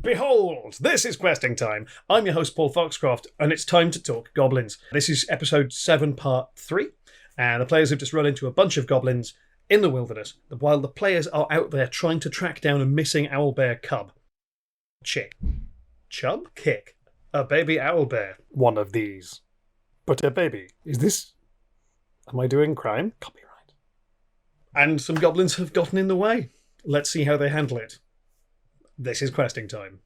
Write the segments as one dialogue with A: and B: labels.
A: Behold, this is questing time. I'm your host, Paul Foxcroft, and it's time to talk goblins. This is episode 7, part 3, and the players have just run into a bunch of goblins in the wilderness, while the players are out there trying to track down a missing owlbear cub. Chick. Chub? Kick. A baby owlbear. One of these. But a baby. Is this... Am I doing crime? Copyright. And some goblins have gotten in the way. Let's see how they handle it. This is questing time.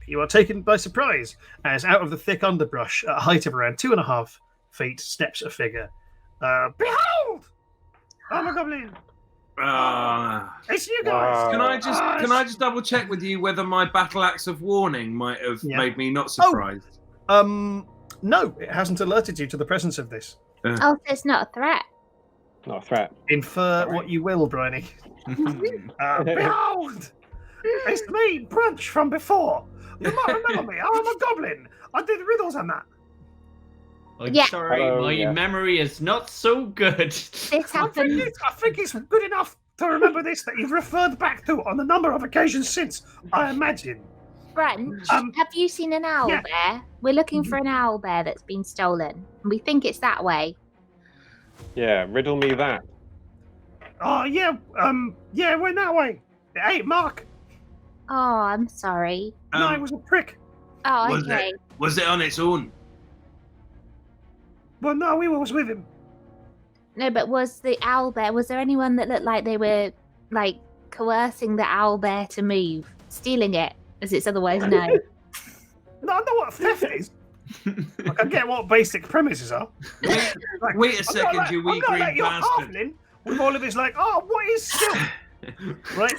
A: You are taken by surprise as out of the thick underbrush at a height of around 2.5 feet steps a figure. Behold! I'm a goblin! It's you guys!
B: Can I just double check with you whether my battle axe of warning might have made me not surprised?
A: No, it hasn't alerted you to the presence of this.
C: Oh, so it's not a threat.
D: Not a threat.
A: Infer what you will, Briony. Behold! It's me, Brunch, from before. You might remember me. I'm a goblin. I did riddles on that.
E: I'm
C: Yeah.
E: sorry, my memory is not so good.
C: This
A: I
C: happened.
A: think it's good enough to remember this that you've referred back to on a number of occasions since, I imagine.
C: Brunch, have you seen an owlbear? We're looking for an owlbear that's been stolen. We think it's that way.
D: Yeah, riddle me that.
A: Oh, yeah, we're that way. It ain't Mark.
C: Oh, I'm sorry.
A: No, it was a prick.
C: Oh,
B: Was
C: okay.
B: Was it on its own?
A: Well, no, we was with him.
C: No, but was the owlbear, was there anyone that looked like they were, like, coercing the owlbear to move? Stealing it, as it's otherwise known?
A: No, I know what theft is. I get what basic premises are.
B: Wait a second, you wee green bastard.
A: Halfling with all of this, like, oh, what is still? Right?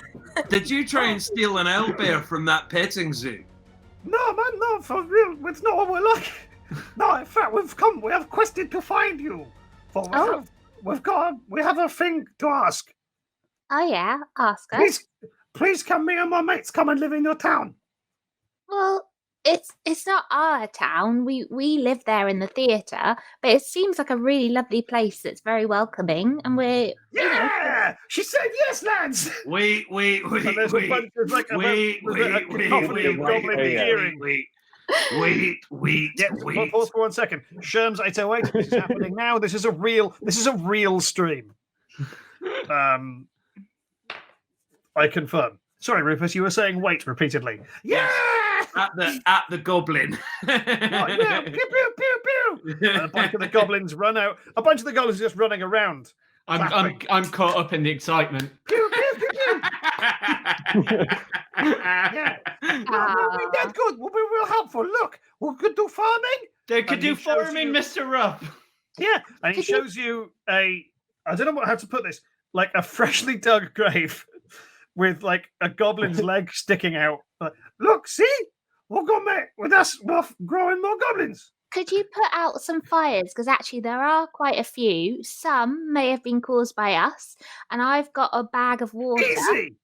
B: Did you try and steal an owlbear from that petting zoo?
A: No, man, no, for real. It's not what we're like. No, in fact, we have quested to find you. For we have a thing to ask.
C: Oh, yeah, ask us.
A: Please can me and my mates come and live in your town?
C: Well, it's not our town. We live there in the theatre, but it seems like a really lovely place that's very welcoming, and we're
A: Yeah! She said yes, lads!
B: Wait.
A: And there's a bunch of, like,
B: Wait.
A: Pause for 1 second. Sherms 808. This is happening now. This is a real stream. I confirm. Sorry, Rufus, you were saying wait repeatedly. Yeah!
B: At the goblin.
A: Yeah, pew, pew, pew, pew. And a bunch of the goblins run out. A bunch of the goblins are just running around.
E: I'm caught up in the excitement.
A: Pew, pew, pew, pew. Yeah. We'll be dead good. We'll be real helpful. Look, we could do farming.
E: They could
A: And
E: do
A: he shows
E: farming,
A: you-
E: Mr. Rupp.
A: Yeah, and he shows you I don't know how to put this, like a freshly dug grave with like a goblin's leg sticking out. Look, see? We'll go, mate. With us, we're growing more goblins.
C: Could you put out some fires? Because actually there are quite a few. Some may have been caused by us, and I've got a bag of water.
A: Easy,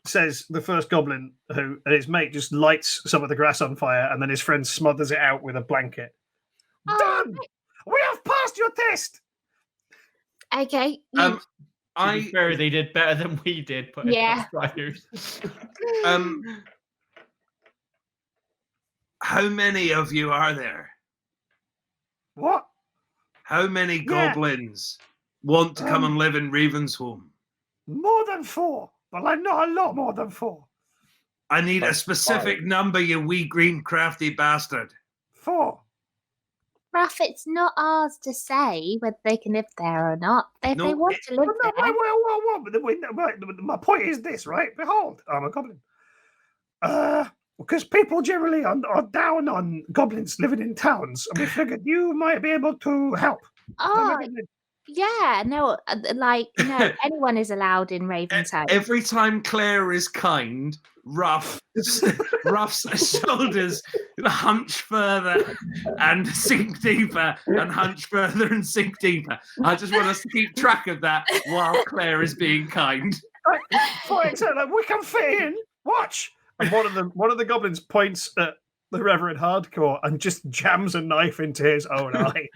A: says the first goblin, and his mate just lights some of the grass on fire, and then his friend smothers it out with a blanket.
C: Oh,
A: Done! We have passed your test!
C: Okay.
E: To be fair, they did better than we did. Putting
C: Yeah.
E: out fires.
B: How many of you are there?
A: What?
B: How many goblins want to come and live in Ravensholm?
A: More than 4, but like not a lot more than 4.
B: I need a
D: That's
B: specific
D: 5.
B: number, you wee green crafty bastard.
A: 4.
C: Ruff, it's not ours to say whether they can live there or not. If
B: No,
C: they want to live
A: No,
C: there.
A: wait. My point is this, right? Behold, I'm a goblin. Because people generally are down on goblins living in towns, and we figured you might be able to help.
C: Oh, yeah. No, no, anyone is allowed in Ravensholm.
B: Every time Claire is kind, Ruff's shoulders hunch further and sink deeper, and hunch further and sink deeper. I just want us to keep track of that while Claire is being kind.
A: For example, like, we can fit in. Watch. And one of the goblins points at the Reverend Hardcore and just jams a knife into his own eye.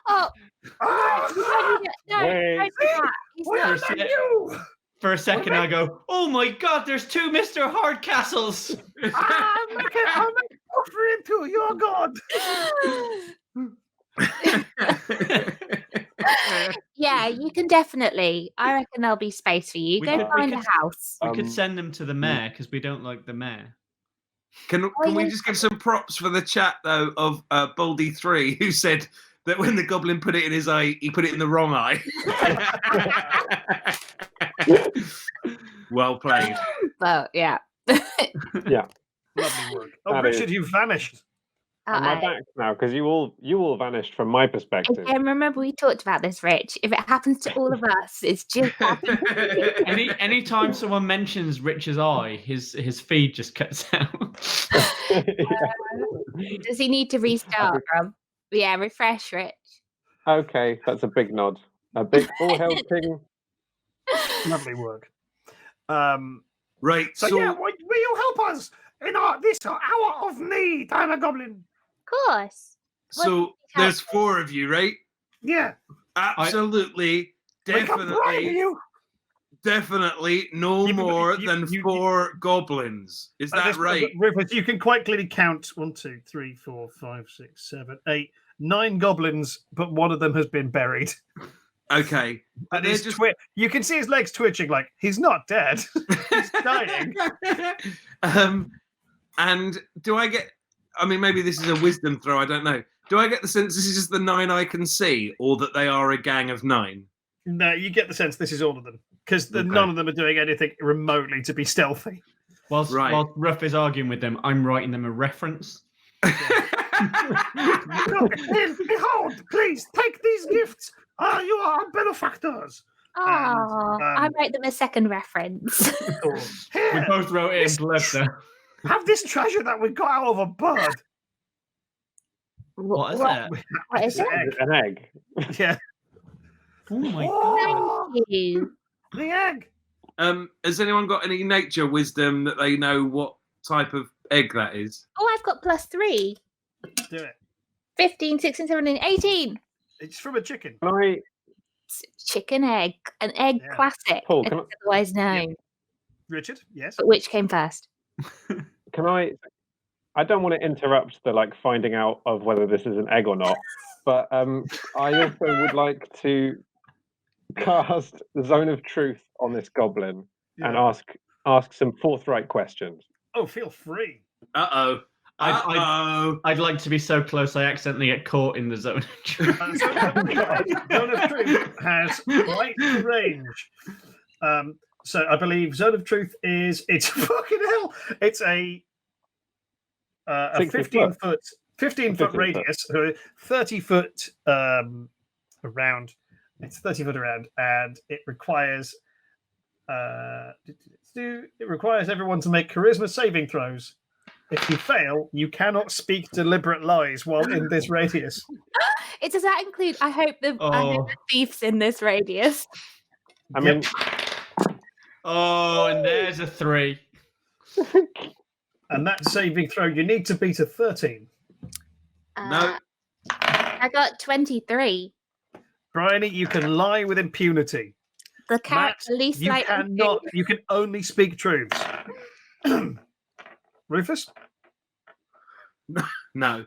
C: Oh,
A: Ah!
C: no,
D: Wait.
C: don't do that. He's
A: Where
C: not.
A: are you?
E: For a second, I go, "Oh my God! There's 2 Mr. Hardcastles."
A: I'll make an offering to your god.
C: Yeah, you can definitely. I reckon there'll be space for you.
E: We
C: Go
E: could-
C: find a house.
E: We could
D: Um,
E: send them to the mayor because we don't like the mayor.
B: Can we just give some props for the chat though of Baldy3 who said that when the goblin put it in his eye, he put it in the wrong eye. Well played.
C: Well, yeah.
A: Lovely work. Oh,
D: That
A: Richard,
D: is-
A: you've vanished.
D: Am I back now? Because you all vanished from my perspective.
C: Again, remember we talked about this, Rich. If it happens to all of us, it's just happened.
E: Anytime someone mentions Rich's eye, his feed just cuts out.
C: Does he need to restart, Rob? Yeah, refresh, Rich.
D: Okay, that's a big nod. A big all hail king.
A: Lovely work.
B: Right,
A: So, yeah, will you help us in this hour of need? I'm a goblin.
C: Of course.
B: so there's 4 of you, right?
A: Yeah.
B: Absolutely,
A: We can bribe you.
B: definitely no
A: You-
B: more
A: you-
B: than
A: you-
B: 4 goblins. Is that right?
A: Rufus, you can quite clearly count 1, 2, 3, 4, 5, 6, 7, 8, 9 goblins, but one of them has been buried.
B: Okay.
A: And
B: they're
A: his you can see his legs twitching like he's not dead. He's dying.
B: And do I get? I mean, maybe this is a wisdom throw. I don't know. Do I get the sense this is just the 9 I can see, or that they are a gang of 9?
A: No, you get the sense this is all of them because
B: Okay.
A: none of them are doing anything remotely to be stealthy.
E: Whilst Ruff is arguing with them, I'm writing them a reference.
A: Look, behold, please take these gifts. You are benefactors.
C: Oh, I
A: um,
C: wrote them a second reference.
E: We
A: Here,
E: both wrote it in blood, though.
A: have this treasure that we got out of a bird.
E: What is that?
C: What is it?
A: Egg.
D: An egg.
A: Yeah.
E: Oh my God!
A: Oh,
C: Thank you.
A: the egg.
B: Has anyone got any nature wisdom that they know what type of egg that is?
C: Oh, I've got +3.
A: Do it.
C: 15, 16, 17, 18.
A: It's from a chicken.
D: Can I?
C: It's chicken egg. An egg
A: Yeah.
C: classic,
D: Paul,
C: as
D: can
C: it's otherwise known.
A: Richard, yes.
C: But which came first?
D: Can I? I don't want to interrupt the finding out of whether this is an egg or not, but I also would like to cast the Zone of Truth on this goblin and
A: Yeah.
D: ask some forthright questions.
A: Oh, feel free.
B: Uh-oh.
E: I'd like to be so close I accidentally get caught in the zone of truth.
A: Zone of Truth has quite the range. So I believe Zone of Truth it's fucking hell. It's a
D: 60
A: 15
D: foot.
A: foot 15 foot
D: 15 foot.
A: radius, so 30 foot around. It's 30 foot around, and it requires everyone to make charisma saving throws. If you fail, you cannot speak deliberate lies while in this radius.
C: Does that include? I hope the thieves in this radius.
D: I mean,
E: Oh, and there's a 3.
A: And that saving throw, you need to beat a 13.
B: No.
C: I got 23.
A: Briony, you can lie with impunity.
C: The
A: Matt,
C: character least
A: you
C: likely.
A: cannot. You can only speak truths. Rufus,
B: No.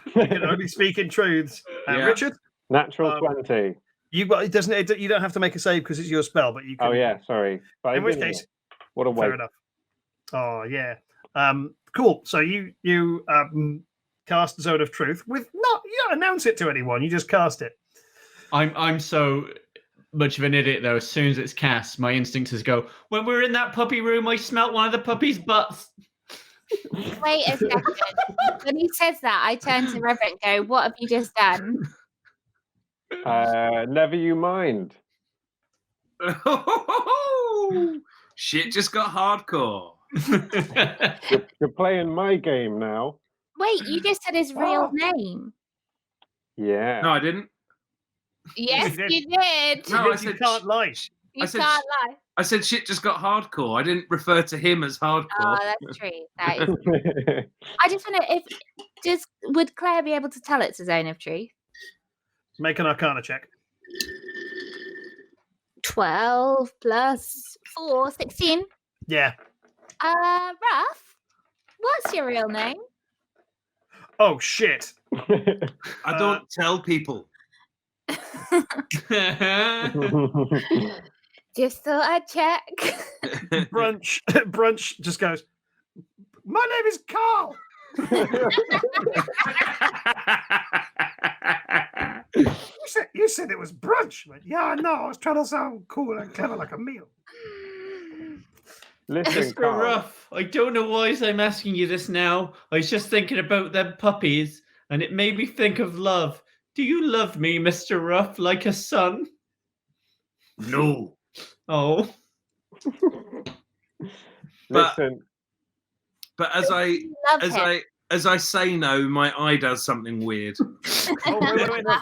A: you can only speak in truths. And
B: Yeah.
A: Richard,
D: natural 20.
A: you don't have to make a save because it's your spell, but you can.
D: Oh yeah, sorry. But I
A: In which
D: didn't-
A: case,
D: what a
A: fair
D: waste.
A: enough. Oh yeah. Cool. So you cast Zone of Truth you don't announce it to anyone. You just cast it.
E: I'm so much of an idiot though. As soon as it's cast, my instinct is go. When we were in that puppy room, I smelt one of the puppy's butts.
C: Wait a second. When he says that, I turn to Reverend and go, "What have you just done?"
D: Never you mind.
B: Shit just got hardcore.
D: You're playing my game now.
C: Wait, you just said his real name.
D: Yeah.
B: No, I didn't.
C: Yes,
A: did.
C: you did.
B: No, I
A: You
B: said
A: can't lie.
C: You
B: I said
C: can't lie.
B: I said shit just got hardcore. I didn't refer to him as hardcore.
C: Oh, that's true. That is. I just wonder would Claire be able to tell it's a Zone of Truth?
A: Make an Arcana check.
C: 12 plus 4, 16.
A: Yeah.
C: Ruff, what's your real name?
A: Oh shit.
B: I don't tell people.
C: Just thought I'd check.
A: Brunch just goes, my name is Carl. You said it was brunch. Went, yeah, I know. I was trying to sound cool and clever like a meal.
D: Listen,
E: Mr.
D: Carl.
E: Ruff, I don't know why I'm asking you this now. I was just thinking about them puppies, and it made me think of love. Do you love me, Mr. Ruff, like a son?
B: No.
E: Oh.
D: Listen.
B: But as I
C: Love him.
B: say no, my eye does something weird.
A: Oh, wait, no.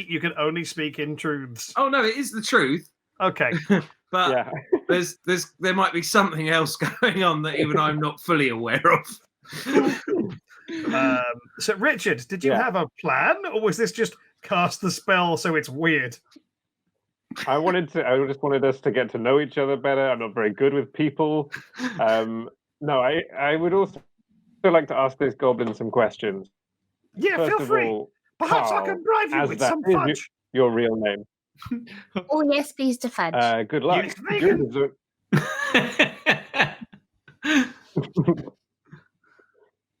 A: You can only speak in truths.
B: Oh no, it is the truth.
A: Okay.
B: But
D: Yeah.
B: there might be something else going on that even I'm not fully aware of.
A: So Richard, did you have a plan, or was this just cast the spell so it's weird?
D: I just wanted us to get to know each other better. I'm not very good with people. No, I would also like to ask this goblin some questions.
A: Yeah,
D: First
A: feel
D: of
A: free.
D: all,
A: Perhaps I
D: Carl,
A: can bribe you
D: as
A: with
D: that
A: some
D: is
A: fudge.
D: your real name.
C: Oh, yes, please, to fudge.
D: Good luck.
A: It's vegan.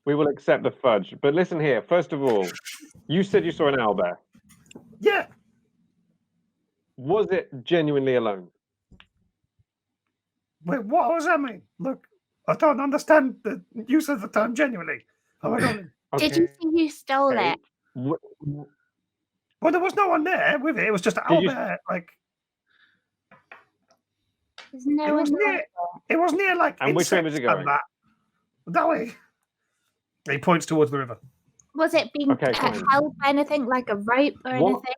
D: We will accept the fudge. But listen here. First of all, you said you saw an owlbear.
A: Yeah.
D: Was it genuinely alone?
A: Wait, what does that mean? Look, I don't understand the use of the term genuinely. Oh my god.
C: Did you see you stole it?
A: Well, there was no one there with it. It was just an
D: Did you-
A: owlbear. Like
C: There's no
A: it was
C: one
A: near. It was near like.
D: And which way was it
A: insects and
D: going?
A: That way. He points towards the river.
C: Was it being
D: Okay, fine.
C: held by anything, like a rope or
D: What-
C: anything?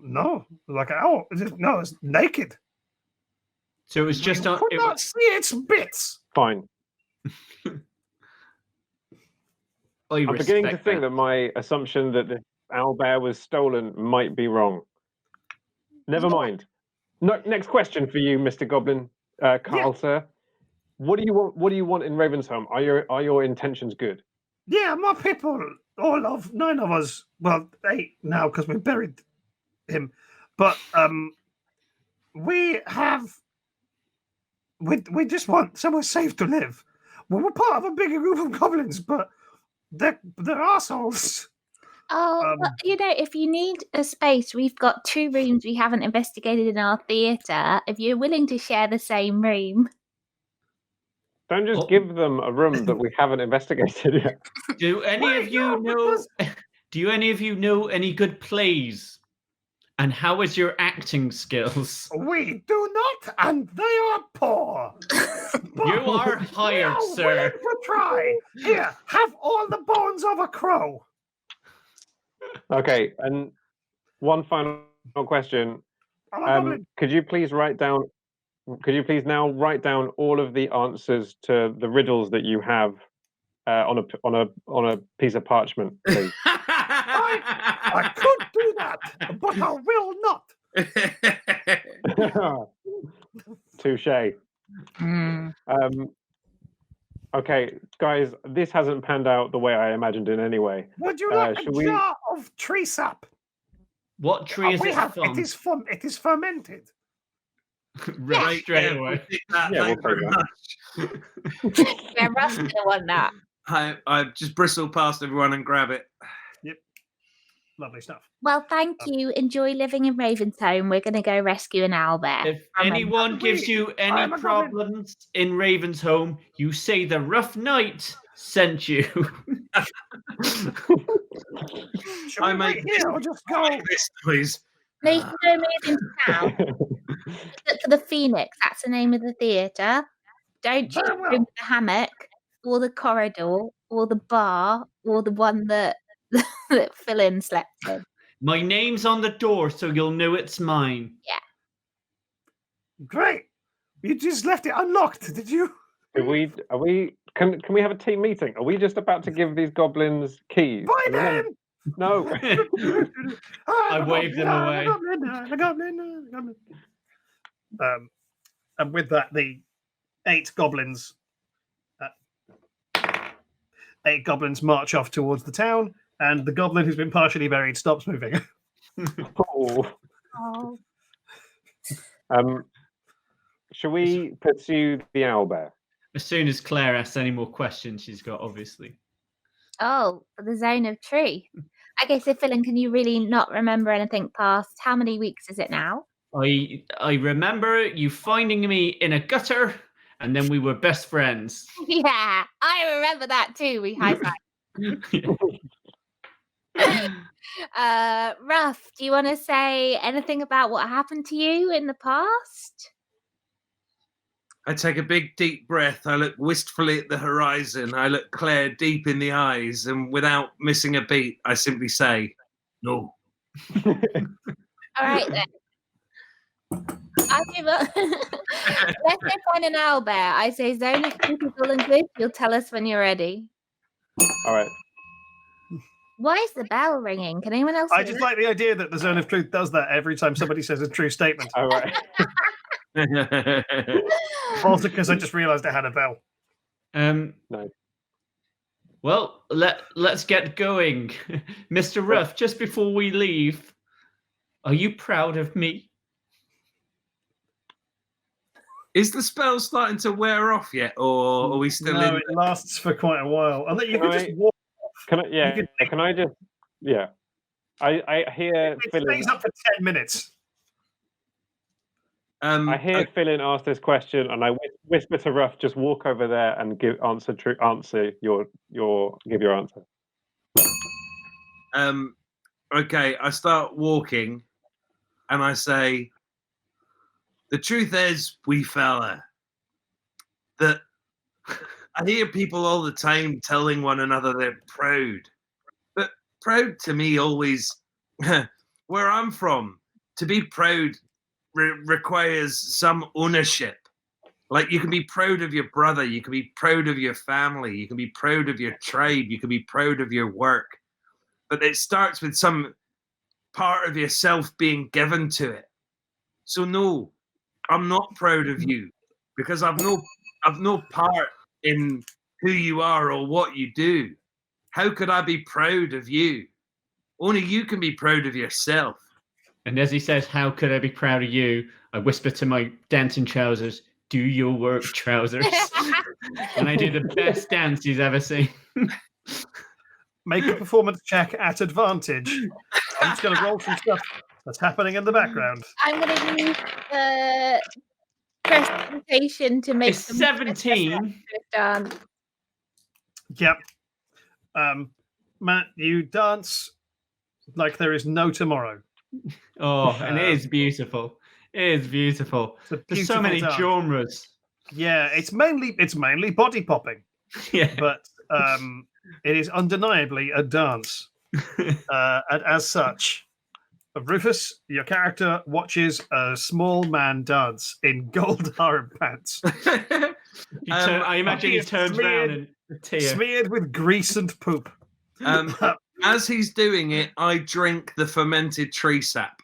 A: No, like an owl. No, it's naked.
E: So it was just
A: you
E: on.
A: could not see its bits.
D: Fine.
E: I'm
D: I'm beginning to think that my assumption that the owlbear was stolen might be wrong. Never mind. No, next question for you, Mr. Goblin, Carl, sir. What do you want? What do you want in Ravensholm? Are your intentions good?
A: Yeah, my people, all of 9 of us. Well, 8 now because we buried him. But we just want somewhere safe to live. Well, we're part of a bigger group of goblins, but they're assholes.
C: Oh, well, if you need a space, we've got 2 rooms we haven't investigated in our theatre. If you're willing to share the same room.
D: Don't just give them a room that we haven't investigated yet.
E: Do any of you know? Do any of you know any good plays? And how is your acting skills?
A: We do not, and they are poor.
E: You are hired, sir.
A: To try. Here, have all the bones of a crow.
D: Okay, and one final question. Could you please now write down all of the answers to the riddles that you have on a piece of parchment, please?
A: I could do that, but I will not.
D: Touche. Okay, guys, this hasn't panned out the way I imagined in any way.
A: Would you like a jar of tree sap?
E: What tree is it from?
A: It is fermented.
E: Right, straight away.
D: Yeah, we'll take that.
C: Yeah, Ruff's going to want that.
B: I just bristle past everyone and grab it.
A: Yep. Lovely stuff.
C: Well, thank you. Enjoy living in Ravensholm. We're going to go rescue an owlbear.
E: If anyone gives you any problems in Ravensholm, you say the rough knight sent you.
B: I make
A: just go.
B: this noise.
C: No, you can go move into town. Look for the Phoenix. That's the name of the theatre. Don't choose the room with the hammock, or the corridor, or the bar, or the one that Phillin slept in.
E: My name's on the door, so you'll know it's mine.
C: Yeah.
A: Great. You just left it unlocked, did you?
D: Can we have a team meeting? Are we just about to give these goblins keys?
A: By then,
D: No.
E: I waved them away.
A: The goblin. And with that, the 8 goblins march off towards the town, and the goblin who's been partially buried stops moving.
D: Oh.
C: Oh.
D: Shall we pursue the owlbear?
E: As soon as Claire asks any more questions, she's got obviously.
C: Oh, the zone of truth. Okay, so Phillin, can you really not remember anything past how many weeks is it now?
E: I remember you finding me in a gutter, and then we were best friends.
C: Yeah, I remember that too. We high five. Ruff, do you want to say anything about what happened to you in the past?
B: I take a big deep breath. I look wistfully at the horizon. I look Claire deep in the eyes, and without missing a beat, I simply say, "No."
C: All right then. Let's go find an owlbear. I say zone of truth is all and good. You'll tell us when you're ready.
D: All right.
C: Why is the bell ringing? Can anyone else?
A: I
C: hear
A: just
C: that?
A: like the idea that the zone of truth does that every time somebody says a true statement.
D: All right.
A: Also, because I just realised I had a bell.
D: No.
E: Well, let's get going. Mr. Ruff, just before we leave, are you proud of me?
B: Is the spell starting to wear off yet, or are we still
A: No,
B: in?
A: it lasts for quite a while. And that you
D: Can
A: can
D: I-
A: just walk.
D: Can I? Yeah. Can I just? Yeah. I hear
A: It
D: Phillin.
A: stays up for 10 minutes.
D: I hear Phillin ask this question, and I whisper to Ruff, "Just walk over there and give your answer.
B: Okay, I start walking, and I say, "The truth is, wee fella, that I hear people all the time telling one another they're proud, but proud to me always, where I'm from, to be proud requires some ownership. Like, you can be proud of your brother, you can be proud of your family, you can be proud of your tribe, you can be proud of your work, but it starts with some part of yourself being given to it. So no, I'm not proud of you, because I've no part in who you are or what you do. How could I be proud of you? Only you can be proud of yourself."
E: And as he says, "How could I be proud of you?" I whisper to my dancing trousers, "Do your work, trousers." And I do the best dance he's ever seen.
A: Make a performance check at advantage. I'm just going to roll some stuff that's happening in the background.
C: I'm going to use the presentation to make
E: It's 17.
C: dance.
A: Yep. Matt, you dance like there is no tomorrow.
E: Oh, and it is beautiful. It is beautiful. There's so many
A: dance.
E: genres.
A: Yeah, it's mainly body popping,
E: Yeah.
A: but it is undeniably a dance. And as such, Rufus, your character watches a small man dance in gold harem pants,
E: I imagine he turns around and a tear.
A: smeared with grease and poop.
B: As he's doing it, I drink the fermented tree sap.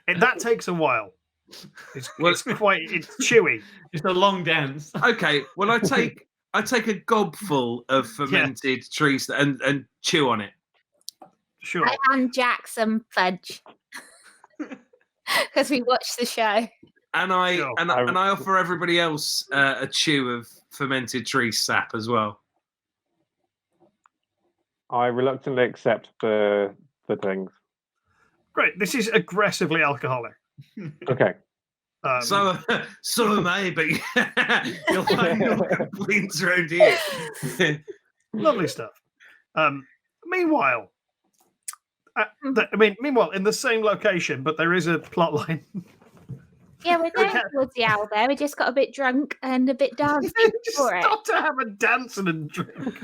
A: That takes a while. It's chewy.
E: It's a long dance.
B: Okay, well, I take a gobful of fermented tree sap and chew on it.
A: Sure.
C: I hand Jack some fudge because we watched the show.
B: And I
A: Sure.
B: and I offer everybody else a chew of fermented tree sap as well.
D: I reluctantly accept the things.
A: Great. This is aggressively alcoholic.
D: Okay.
B: So am I, but you'll find no complaints around here.
A: Lovely stuff. Meanwhile, in the same location, but there is a plot line.
C: Yeah, we're going towards the owlbear. We just got a bit drunk and a bit dancing
A: Just
C: for it.
A: stop to have a dance and a drink.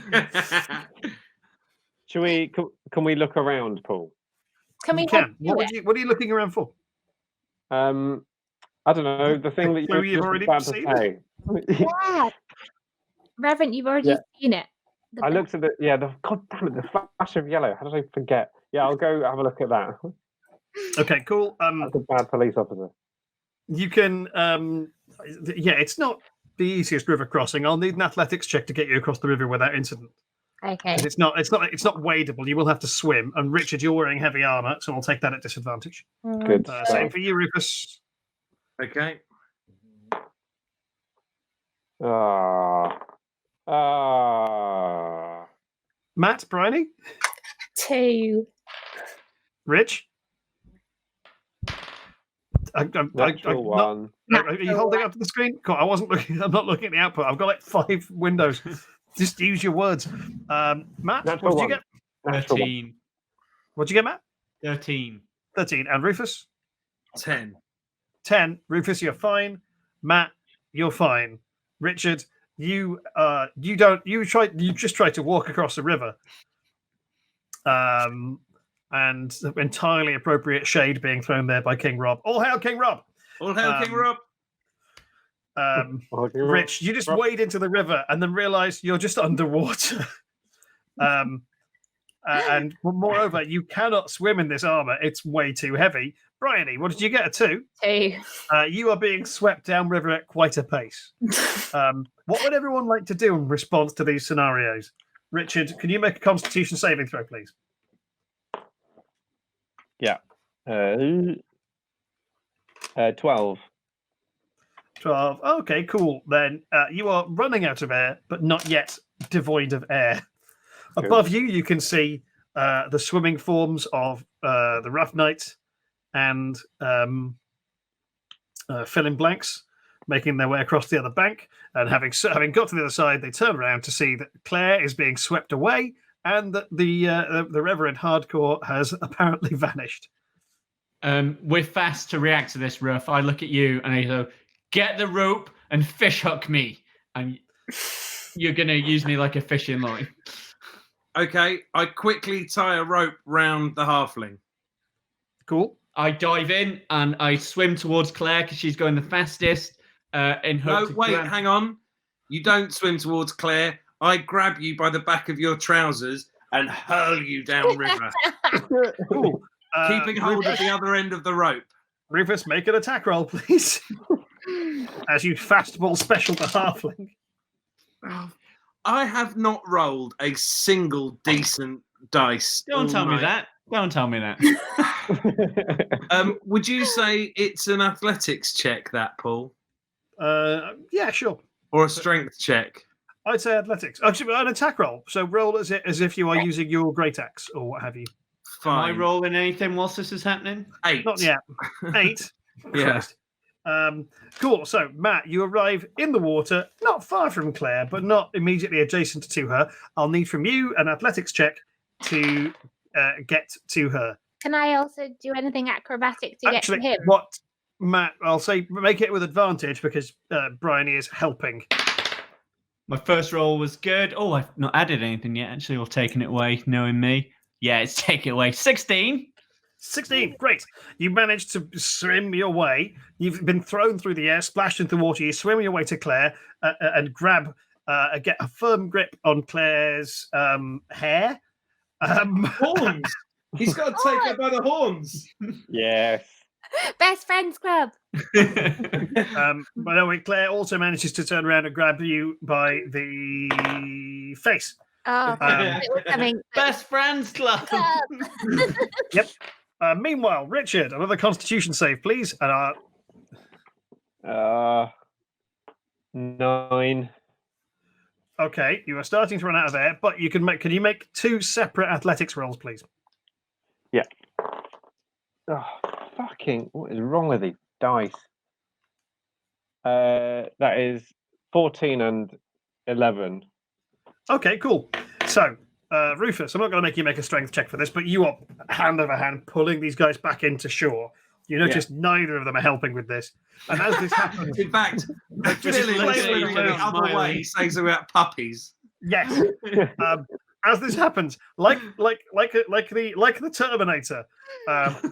D: Can we look around, Paul?
C: Can we?
A: You can. What are you looking around for?
D: I don't know, the thing that
A: Clue
D: you've
A: you've already
D: about to
A: seen?
D: say.
C: Yeah, Reverend, you've already
D: Yeah.
C: seen it.
D: I looked at the god damn it, the flash of yellow. How did I forget? Yeah, I'll go have a look at that.
A: Okay, cool.
D: That's a bad police officer.
A: You can. It's not the easiest river crossing. I'll need an athletics check to get you across the river without incident.
C: Okay.
A: Because it's not wadable. You will have to swim. And Richard, you're wearing heavy armor, so I'll take that at disadvantage.
D: Good.
A: Same for you, Rufus.
B: Okay.
A: Matt, Briony,
C: 2.
A: Rich.
D: Natural one.
A: Are you holding up to the screen? Cool, I wasn't looking. I'm not looking at the output. I've got like 5 windows. Just use your words. Matt,
D: Natural
A: what did you get?
E: 13.
A: What'd you get, Matt?
E: 13.
A: 13. And Rufus?
B: 10.
A: 10. Rufus, you're fine. Matt, you're fine. Richard, you just tried to walk across the river. And entirely appropriate shade being thrown there by King Rob. All hail King Rob!
B: All hail King Rob!
A: Rich, you just wade into the river and then realise you're just underwater. And moreover, you cannot swim in this armour. It's way too heavy. Briony, what did you get? A 2?
C: 2.
A: You are being swept downriver at quite a pace. What would everyone like to do in response to these scenarios? Richard, can you make a Constitution saving throw, please?
D: Yeah. 12.
A: 12. Okay, cool. Then you are running out of air, but not yet devoid of air.
D: Cool.
A: Above you, you can see the swimming forms of the Rough Knight and Phillin blanks making their way across the other bank. And having got to the other side, they turn around to see that Claire is being swept away and that the Reverend Hardcore has apparently vanished.
E: We're fast to react to this, Ruff. I look at you and I go, get the rope and fish hook me. And you're going to use me like a fishing line.
B: Okay, I quickly tie a rope round the halfling.
A: Cool.
E: I dive in and I swim towards Claire because she's going the fastest.
B: Hang on. You don't swim towards Claire. I grab you by the back of your trousers and hurl you downriver.
A: Cool.
B: Keeping hold of the other end of the rope.
A: Rufus, make an attack roll, please. As you fastball special the halfling.
B: I have not rolled a single decent dice.
E: Don't tell me that. Don't tell me that.
B: Would you say it's an athletics check, that, Paul?
A: Yeah, sure.
B: Or a strength check?
A: I'd say athletics. Actually, an attack roll. So roll as if you are using your great axe or what have you.
B: Fine.
E: Am I rolling anything whilst this is happening?
B: 8.
A: Not yet. 8.
B: Yeah.
A: Cool. So, Matt, you arrive in the water, not far from Claire, but not immediately adjacent to her. I'll need from you an athletics check to get to her.
C: Can I also do anything acrobatic to get to him?
A: What, Matt, I'll say make it with advantage because Briony is helping.
E: My first roll was good. Oh, I've not added anything yet, actually, or taken it away, knowing me. Yeah, it's taken away. 16.
A: 16, great. You managed to swim your way. You've been thrown through the air, splashed into the water. You swim your way to Claire and get a firm grip on Claire's hair.
B: Horns. He's got to take her by the horns.
D: Yes.
C: Best friends club.
A: By the way, Claire also manages to turn around and grab you by the face.
C: Oh, it was coming.
E: Best friends club.
A: Yep. Meanwhile, Richard, another Constitution save, please. And
D: 9.
A: Okay, you are starting to run out of air, but you can make. Can you make 2 separate athletics rolls, please?
D: Yeah. Oh, fucking! What is wrong with these dice? That is 14 and 11.
A: Okay, cool. So, Rufus, I'm not going to make you make a strength check for this, but you are hand over hand pulling these guys back into shore. You notice neither of them are helping with this. And as this happens...
B: In fact, clearly looking the other way, saying something about puppies.
A: Yes. As this happens, like the Terminator,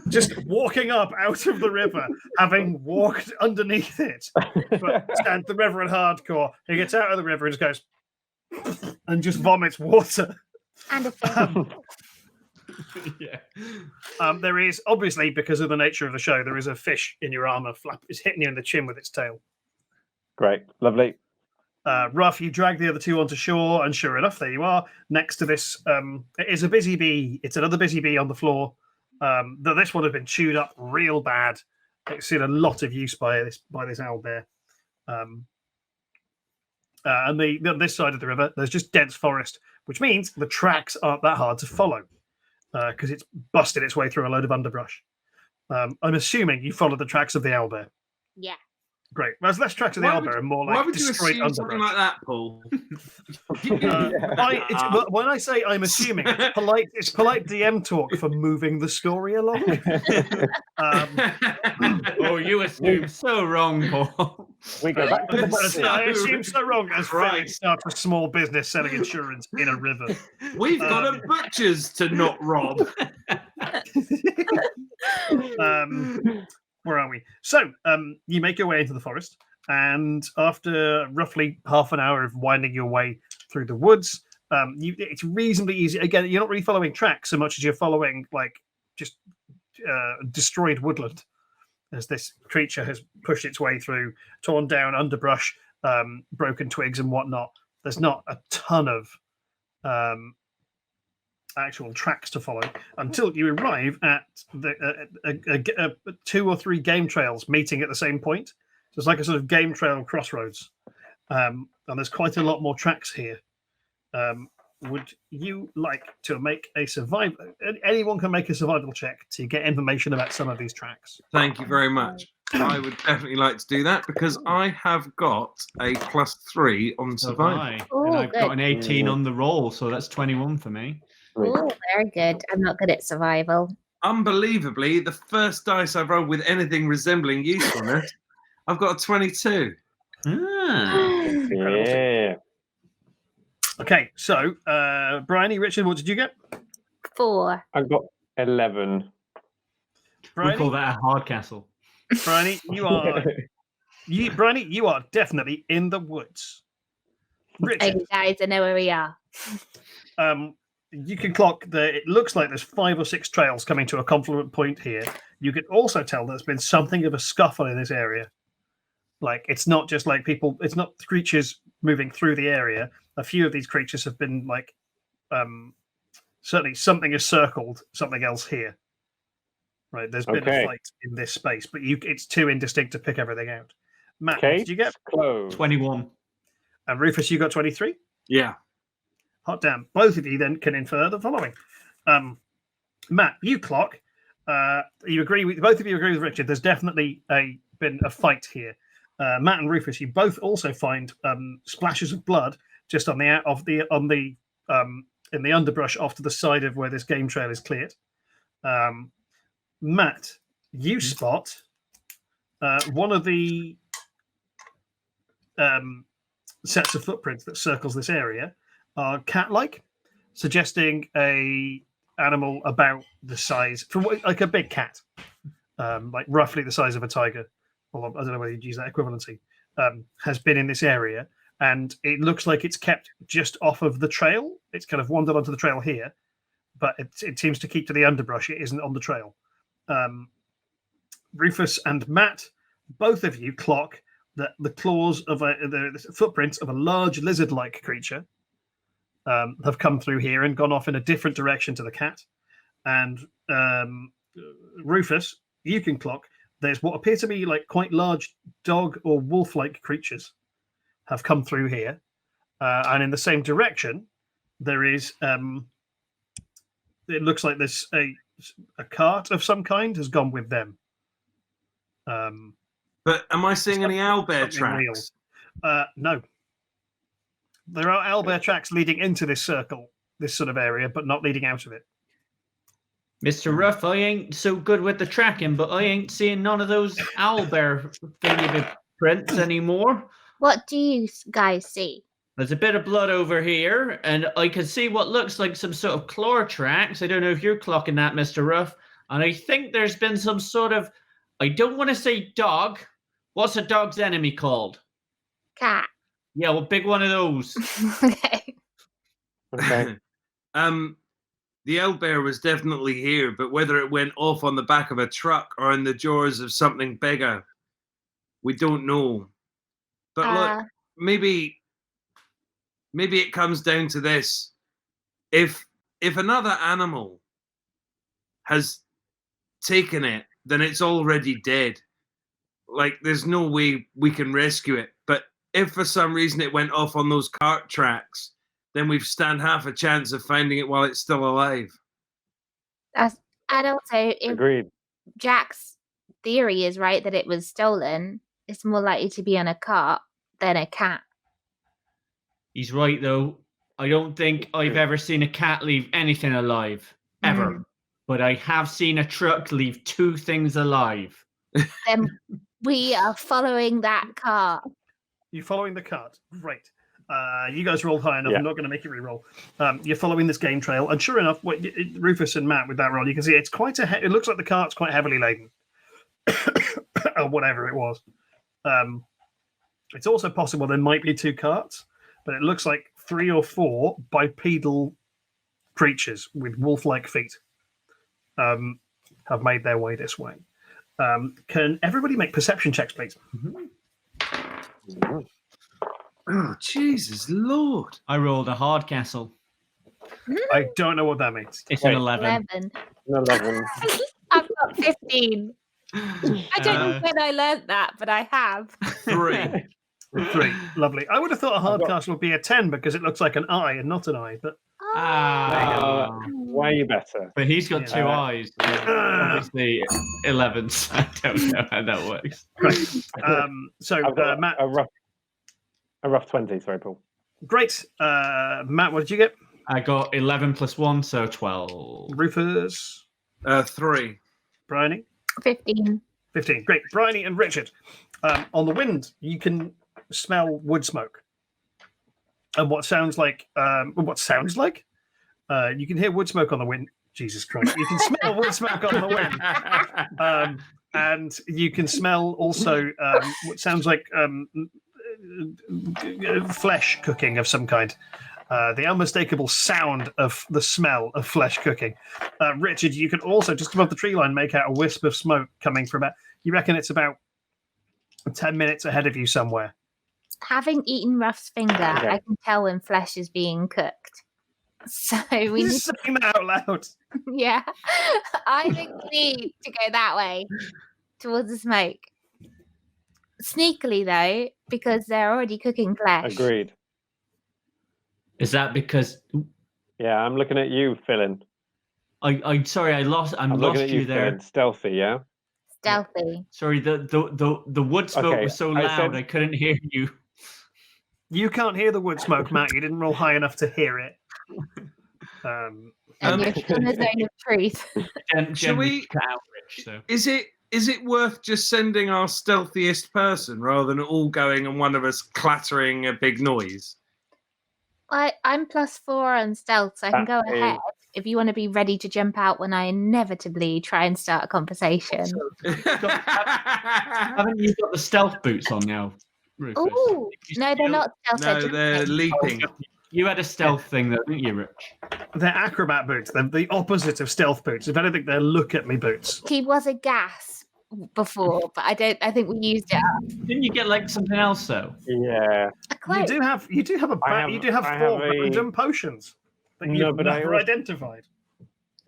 A: just walking up out of the river, having walked underneath it, but stands the Reverend Hardcore. He gets out of the river and just goes... and just vomits water.
C: And a fish.
E: Yeah.
A: There is, obviously, because of the nature of the show, there is a fish in your armor. It's hitting you in the chin with its tail.
D: Great, lovely.
A: Ruff, you drag the other two onto shore, and sure enough, there you are, next to this. It is a busy bee. It's another busy bee on the floor. This one has been chewed up real bad. It's seen a lot of use by this owlbear. And this side of the river, there's just dense forest, which means the tracks aren't that hard to follow because it's busted its way through a load of underbrush. I'm assuming you followed the tracks of the owlbear.
C: Yeah.
A: Great. There's less tracks of the owlbear and more
B: Why
A: like
B: would you
A: destroyed
B: assume something like
A: underbrush.
B: that, Paul?
A: When I say I'm assuming, it's polite DM talk for moving the story along.
E: Oh, you assume so wrong, Paul.
D: We go back to the
A: I assume so wrong as Phillin
B: Right.
A: starts a small business selling insurance in a river.
B: We've got a butcher's to not rob.
A: Where are we? So, you make your way into the forest, and after roughly half an hour of winding your way through the woods, it's reasonably easy. Again, you're not really following tracks so much as you're following just destroyed woodland, as this creature has pushed its way through, torn down underbrush, broken twigs and whatnot. There's not a ton of actual tracks to follow until you arrive at the 2 or 3 game trails meeting at the same point. So it's like a sort of game trail crossroads, and there's quite a lot more tracks here. Would you like to make a survival? Anyone can make a survival check to get information about some of these tracks.
B: Thank you very much. I would definitely like to do that because I have got a +3 on
E: So have
B: survival.
E: I.
C: Oh,
E: And I've got
C: good.
E: an 18 on the roll, so that's 21 for me.
C: Oh, very good. I'm not good at survival.
B: Unbelievably, the first dice I've rolled with anything resembling usefulness, I've got a 22.
E: Ah.
D: Yeah.
A: Okay, so Briony, Richard, what did you get?
C: 4.
D: I've got 11.
E: We call
A: Briony,
E: that a hard castle.
A: Briony, you are definitely in the woods. Richard,
C: Okay, guys, I know where we are.
A: you can clock it looks like there's 5 or 6 trails coming to a confluent point here. You can also tell there's been something of a scuffle in this area. Like, it's not just like people, it's not creatures moving through the area. A few of these creatures have been certainly something has circled something else here. Right, there's been a fight in this space, but it's too indistinct to pick everything out. Matt, what did you get?
D: Close.
E: 21.
A: And Rufus, you got 23?
B: Yeah.
A: Hot damn. Both of you then can infer the following. Matt, you clock. Both of you agree with Richard. There's definitely been a fight here. Matt and Rufus, you both also find splashes of blood just in the underbrush off to the side of where this game trail is cleared. Matt, you spot one of the sets of footprints that circles this area are cat-like, suggesting a animal about the size, like a big cat, like roughly the size of a tiger. Well, I don't know whether you'd use that equivalency. Has been in this area, and it looks like it's kept just off of the trail. It's kind of wandered onto the trail here, but it seems to keep to the underbrush. It isn't on the trail. Rufus and Matt, both of you clock that the claws of the footprints of a large lizard-like creature have come through here and gone off in a different direction to the cat. And Rufus, you can clock there's what appear to be like quite large dog or wolf-like creatures have come through here. And in the same direction, there is it looks like there's a cart of some kind has gone with them.
B: But am I seeing any owlbear tracks?
A: No. There are owlbear tracks leading into this circle, this sort of area, but not leading out of it.
E: Mr. Ruff, I ain't so good with the tracking, but I ain't seeing none of those owlbear thingy prints anymore.
C: What do you guys see?
E: There's a bit of blood over here, and I can see what looks like some sort of claw tracks. I don't know if you're clocking that, Mr. Ruff. And I think there's been some sort of, I don't want to say dog. What's a dog's enemy called?
C: Cat.
E: Yeah, well, big one of those.
C: Okay.
D: Okay.
B: The owlbear was definitely here, but whether it went off on the back of a truck or in the jaws of something bigger, we don't know. But look, maybe it comes down to this: if another animal has taken it, then it's already dead. Like, there's no way we can rescue it. But if for some reason it went off on those cart tracks, then we've stand half a chance of finding it while it's still alive.
C: And also, if
D: Agreed.
C: Jack's theory is right that it was stolen, it's more likely to be on a cart than a cat.
E: He's right, though. I don't think I've ever seen a cat leave anything alive, ever. But I have seen a truck leave 2 things alive.
C: Then we are following that cart.
A: You're following the cart. Great. You guys rolled high enough.
D: Yeah.
A: I'm not going to make you re-roll. You're following this game trail, and sure enough, Rufus and Matt with that roll, you can see it's quite it looks like the cart's quite heavily laden, or whatever it was. It's also possible there might be 2 carts, but it looks like 3 or 4 bipedal creatures with wolf-like feet have made their way this way. Can everybody make perception checks, please?
B: Oh, Jesus Lord.
E: I rolled a hard castle.
A: I don't know what that means.
E: It's an 11.
D: 11.
C: I've got 15. I don't know when I learnt that, but I have.
B: 3.
A: 3. Lovely. I would have thought a hard castle would be a 10 because it looks like an eye and not an eye, but
D: Way better.
E: But he's got 2 eyes. Obviously, 11. So I don't know how that works.
A: Right. So,
D: I've got
A: Matt.
D: a rough 20, sorry, Paul.
A: Great. Matt, what did you get?
E: I got 11 plus 1, so 12.
A: Rufus.
B: 3.
A: Briony.
C: 15.
A: 15. Great. Briony and Richard. On the wind, you can smell wood smoke. And what sounds like? You can hear wood smoke on the wind. Jesus Christ! You can smell wood smoke on the wind, and you can smell also what sounds like flesh cooking of some kind. The unmistakable sound of the smell of flesh cooking. Richard, you can also just above the tree line make out a wisp of smoke coming from about. You reckon it's about 10 minutes ahead of you somewhere.
C: Having eaten Ruff's finger, I can tell when flesh is being cooked. So we need
A: Just saying that out loud.
C: Yeah. I think we need to go that way towards the smoke. Sneakily, though, because they're already cooking flesh.
D: Agreed.
E: Is that because?
D: Yeah, I'm looking at you, Phillin.
E: I'm sorry, I'm lost
D: looking at
E: you there.
D: Phillin. Stealthy, yeah?
C: Stealthy.
E: Sorry, the wood smoke was so loud I couldn't hear you.
A: You can't hear the wood smoke, Matt. You didn't roll high enough to hear it.
C: And you're in the zone of truth.
B: Should we? Is it worth just sending our stealthiest person rather than all going and one of us clattering a big noise?
C: I'm +4 on stealth, so I can go ahead if you want to be ready to jump out when I inevitably try and start a conversation.
E: Haven't you got the stealth boots on now, Rufus?
C: Oh, no, they're not stealth.
B: No, they're leaping.
E: You had a stealth thing, though, didn't you, Rich?
A: They're acrobat boots. They're the opposite of stealth boots. If anything, they're look at me boots.
C: He was a gas before, but I think we used it up.
E: Didn't you get like something else though?
D: Yeah.
A: You do have 4 random potions that you've never identified.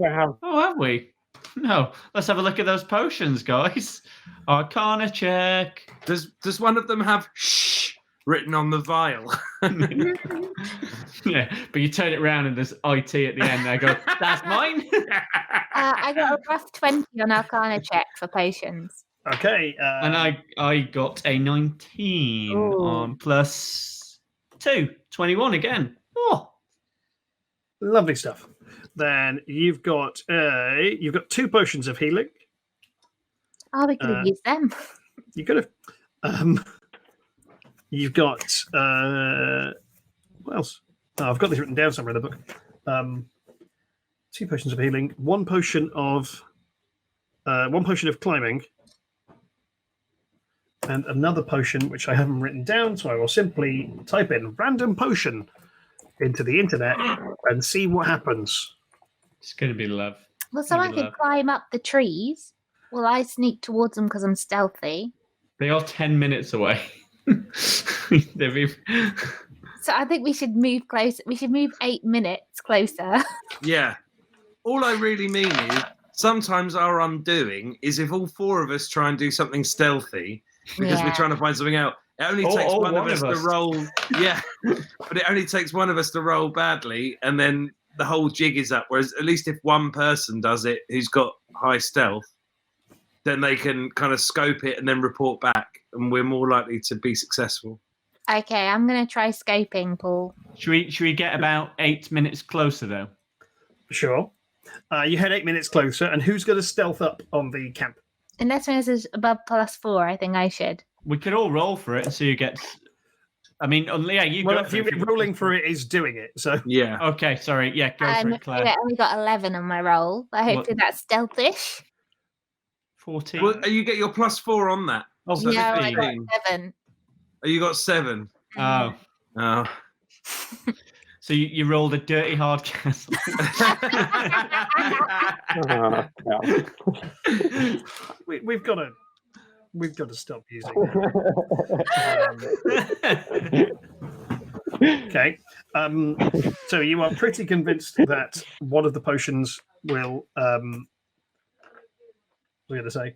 E: Oh, have we? No. Let's have a look at those potions, guys. Arcana check.
B: Does one of them have shh written on the vial?
E: Yeah, but you turn it around and there's IT at the end. I go, that's mine.
C: I got a rough 20 on Arcana check for potions.
A: Okay.
E: And I got a 19 on +2. 21 again. Oh.
A: Lovely stuff. Then you've got 2 potions of healing.
C: Oh, we could have used them.
A: You could have. You've got what else? Oh, I've got this written down somewhere in the book. 2 potions of healing, 1 potion of climbing, and another potion which I haven't written down, so I will simply type in random potion into the internet and see what happens.
E: It's going to be love.
C: Well, someone could climb up the trees. Will I sneak towards them because I'm stealthy?
E: They are 10 minutes away.
C: So I think we should move closer. We should move 8 minutes closer.
B: Yeah. All I really mean is sometimes our undoing is if all four of us try and do something stealthy because we're trying to find something out. It only takes one of us to roll. Yeah. But it only takes one of us to roll badly and then the whole jig is up. Whereas at least if one person does it who's got high stealth, then they can kind of scope it and then report back and we're more likely to be successful.
C: Okay, I'm going to try scoping, Paul.
E: Should we get about 8 minutes closer, though?
A: Sure. You head 8 minutes closer, and who's going to stealth up on the camp?
C: Unless one is above +4, I think I should.
E: We could all roll for it and see who gets... I mean, yeah, you
A: well,
E: go
A: if you're rolling for it is doing it, so...
B: Yeah.
E: Okay, sorry. Yeah, go for it, Claire.
C: I only got 11 on my roll, but hopefully that's stealthish.
E: 14.
B: Well, you get your +4 on that.
E: Oh,
B: so
C: no,
B: 15.
C: I got 7.
B: Oh, you got 7.
E: Oh.
B: Oh.
E: So you rolled a dirty hard castle.
A: We've got to stop using that. Okay. So you are pretty convinced that one of the potions will. We're going to say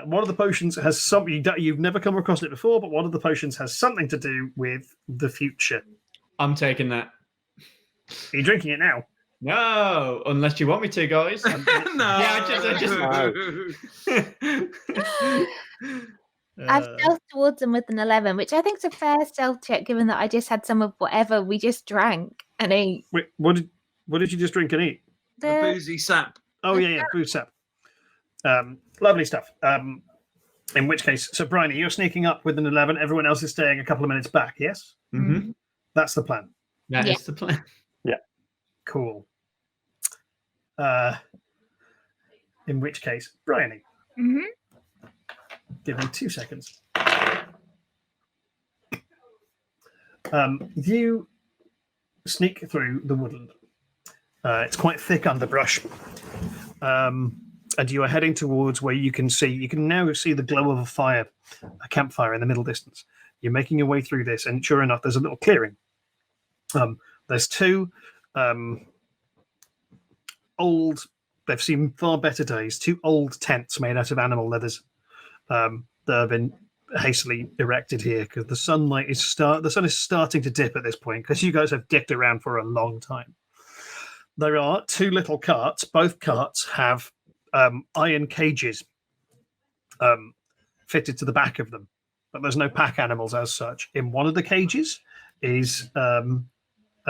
A: one of the potions has something you've never come across it before, but one of the potions has something to do with the future.
E: I'm taking that.
A: Are you drinking it now?
E: No, unless you want me to, guys.
B: No.
E: Yeah,
C: I've stealthed towards them with an 11, which I think is a fair stealth check, given that I just had some of whatever we just drank and ate.
A: Wait, what did you just drink and eat?
B: The boozy sap.
A: Oh yeah, booze sap. Lovely stuff. In which case, so Briony, you're sneaking up with an 11. Everyone else is staying a couple of minutes back. Yes.
E: Mm-hmm.
A: That's the plan.
E: That is the plan.
D: Yeah.
A: Cool. In which case, Briony.
C: Mm-hmm.
A: Give me 2 seconds. You sneak through the woodland. It's quite thick underbrush. And you are heading towards where you can now see the glow of a campfire in the middle distance. You're making your way through this, and sure enough, there's a little clearing. There's two they've seen far better days, 2 old tents made out of animal leathers that have been hastily erected here because the sun is starting to dip at this point because you guys have dicked around for a long time. There are 2 little carts. Both carts have iron cages fitted to the back of them, but there's no pack animals as such. In one of the cages is,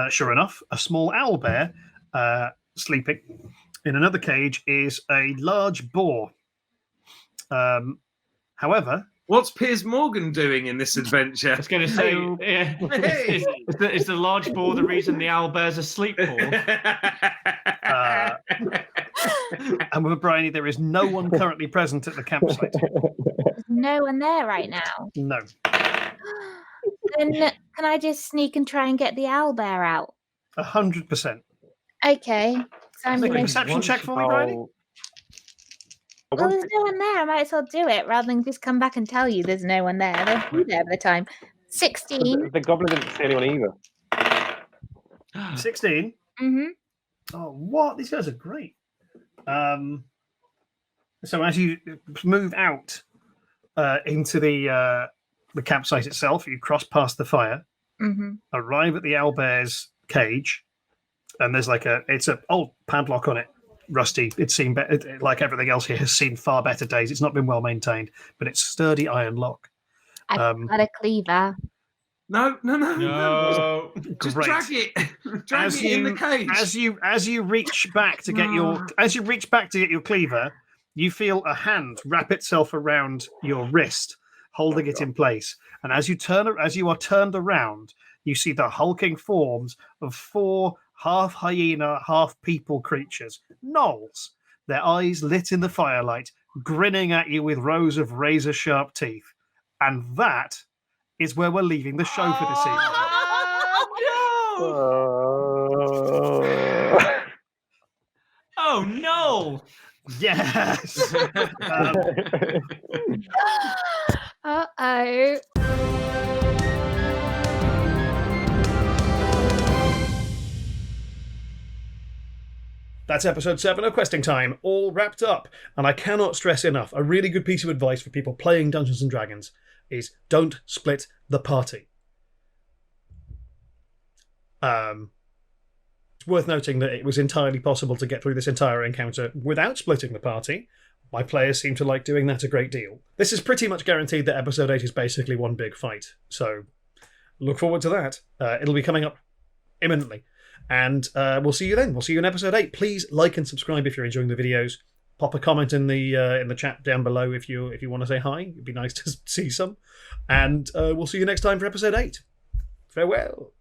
A: sure enough, a small owlbear sleeping. In another cage is a large boar. However,
B: what's Piers Morgan doing in this adventure?
E: I was going to say, is the large boar the reason the owlbear's asleep, Paul?
A: And with Briony, there is no one currently present at the campsite.
C: There's no one there right now.
A: No.
C: Then can I just sneak and try and get the owlbear out?
A: 100%.
C: Okay. So I'm
A: Make a
C: going
A: perception check for me, Briony.
C: Well, there's no one there. I might as well do it rather than just come back and tell you there's no one there. They'll be there by the time. 16.
D: The goblin didn't see anyone either.
A: 16?
C: Mm-hmm.
A: Oh, what? These guys are great. So as you move out into the campsite itself, you cross past the fire, arrive at the owlbear's cage, and there's it's an old padlock on it, rusty. It's seen better, like everything else here has seen far better days. It's not been well maintained, but it's sturdy iron lock.
C: I've got a cleaver.
B: No. Just
A: Great.
B: drag it. Drag it in the cage.
A: As you reach back to get your cleaver, you feel a hand wrap itself around your wrist, holding it in place. And as you are turned around, you see the hulking forms of 4 half hyena, half people creatures, gnolls, their eyes lit in the firelight, grinning at you with rows of razor-sharp teeth. And that is where we're leaving the show for this evening.
B: Oh, no!
E: roll.
A: Yes.
C: Uh-oh.
A: That's episode 7 of Questing Time, all wrapped up. And I cannot stress enough, a really good piece of advice for people playing Dungeons & Dragons is don't split the party. It's worth noting that it was entirely possible to get through this entire encounter without splitting the party. My players seem to like doing that a great deal. This is pretty much guaranteed that episode 8 is basically one big fight, so look forward to that. It'll be coming up imminently. And we'll see you then. We'll see you in episode 8. Please like and subscribe if you're enjoying the videos. Pop a comment in the chat down below if you want to say hi. It'd be nice to see some. And we'll see you next time for episode 8. Farewell.